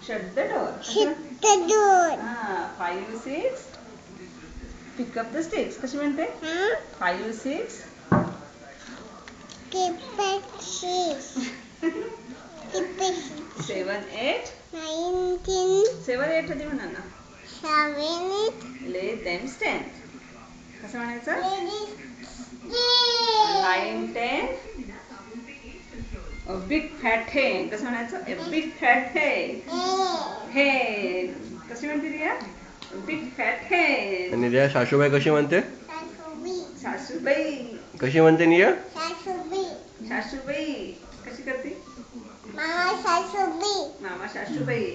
Shut the door. Shut the door. 5, 6. Pick up the sticks. कशी म्हणते? 5, 6. Keep it 6. Keep it 7, 8. 19. 7, 8 होती म्हणा ना. 7, 8. Let them stand. कसं म्हणायचं? 9, 10. A big fat hen. कसं म्हणायचं? A big fat hen. Hen. कशी म्हणते Riya? A big fat hen. आणि रिया सासूबाई कशी म्हणते? सासूबाई. कशी म्हणते रिया? सासूबाई कशी करते? मामा सासूबाई. मामा सासूबाई.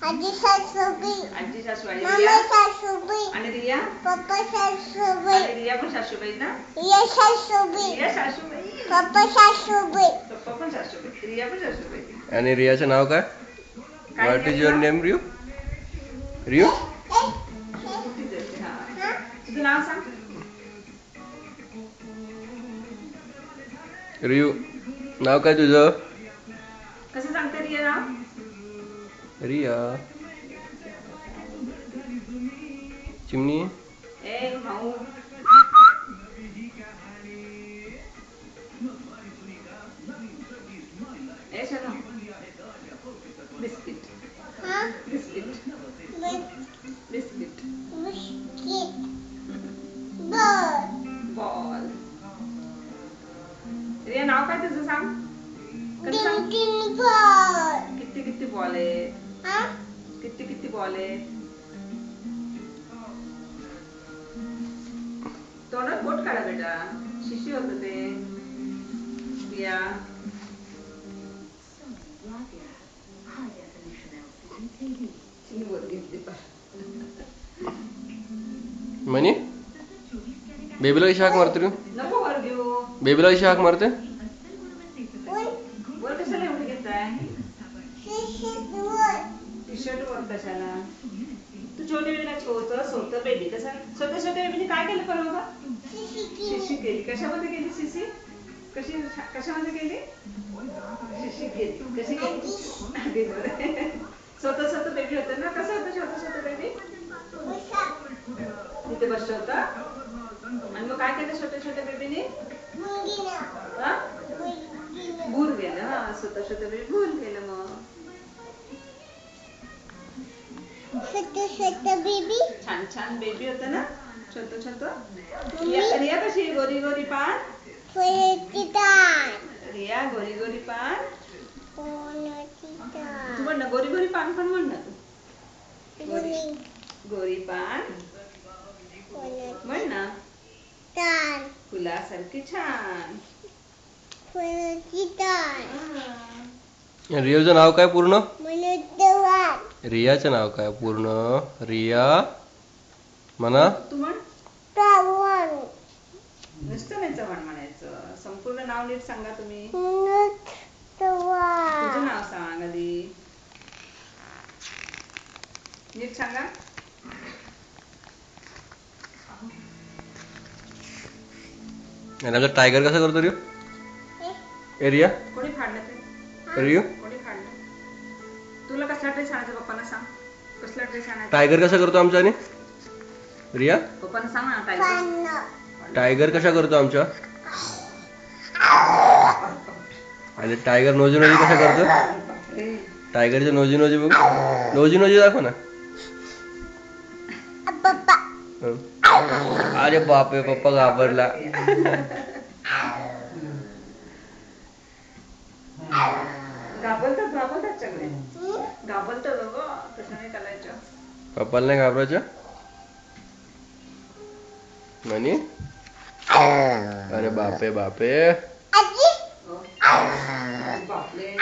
आजी सासूबाई. आजी सासू आणि मामा रिया. सासूबाई. आणि रिया. पप्पा सासूबाई. आणि रिया पण सासूबाई ना? रिया सासूबाई. रिया सासूबाई. पप्पा सासूबाई. पप्पा पण सासूबाई. रिया पण सासूबाई. आणि रियाचं नाव काय? What is your name Riyu? Riyu? तुझं नाव सांग. रियू नाव काय तुझं? कसं सांगते रिया नाव? रिया चिमणी. ए माऊ. ए शनो. Biscuit. Biscuit. Biscuit. Ball. Riya नाव काय तुझं सांग? कसं सांग? किती किती बॉल आहेत? किती किती बॉल आहेत? तोंडात बोट काढा बेटा. शिशी होत ते. रिया. म्हणी बेबीला कशी हाक मारते रियू? नको वर घेऊ. बेबीला कशी हाक मारते? वर कशाला एवढी घेताय? टी शर्ट वर कशाला? तू छोटे बेबीला सोतं बेबी कसं छोट्या छोट्या बेबीने काय केलं परवा? शिशी केली. कशामध्ये केली शिशी? कशामध्ये केली? शिशी केली. कशी केली? स्वतः बेबी होतं ना. कसं होतं छोटं बेबी? तिथे बसलं होतं आणि मग काय केलं छोट्या बेबीने? भूल गेलं. स्वतः बेबी भूल गेलं. मग बेबी छान छान बेबी होतं ना. छोट रिया कशी गोरी गोरी पान. रिया गोरी गोरी पान. तू म्हण ना गोरी गोरी पान पण म्हण ना तू. गोरी पान म्हण ना. फुलासारखी छान. रियाचं नाव काय पूर्ण? रियाचं नाव काय पूर्ण? रिया म्हणा. तू म्हण. नुसतं नाही चव्हाण म्हणायचं. संपूर्ण नाव नीट सांगा तुम्ही. तुझं नाव सांग आधी. नीट सांगा. टायगर कसा करतो रियू? रिया कोणी फाडलं ते? रियू कोणी फाडलं? तुला कसला ड्रेस आणायचा पप्पांना सांग. कसला ड्रेस आणायचा? टायगर कसा करतो आमचा? आणि रिया पप्पांना सांग ना. टायगर कसा करतो आमच्या? आणि टायगर नोजी नोजी कसा करतो? टायगरचे नोजी नोजी बघ. नोजी नोजी दाखव ना. अरे बापरे पप्पा घाबरला. घाबरतात सगळे. घाबरतात बाबा. तसं नाही करायचं. पप्पाला नाही घाबरायचं म्हणी. अरे बापे बापे. बापरे.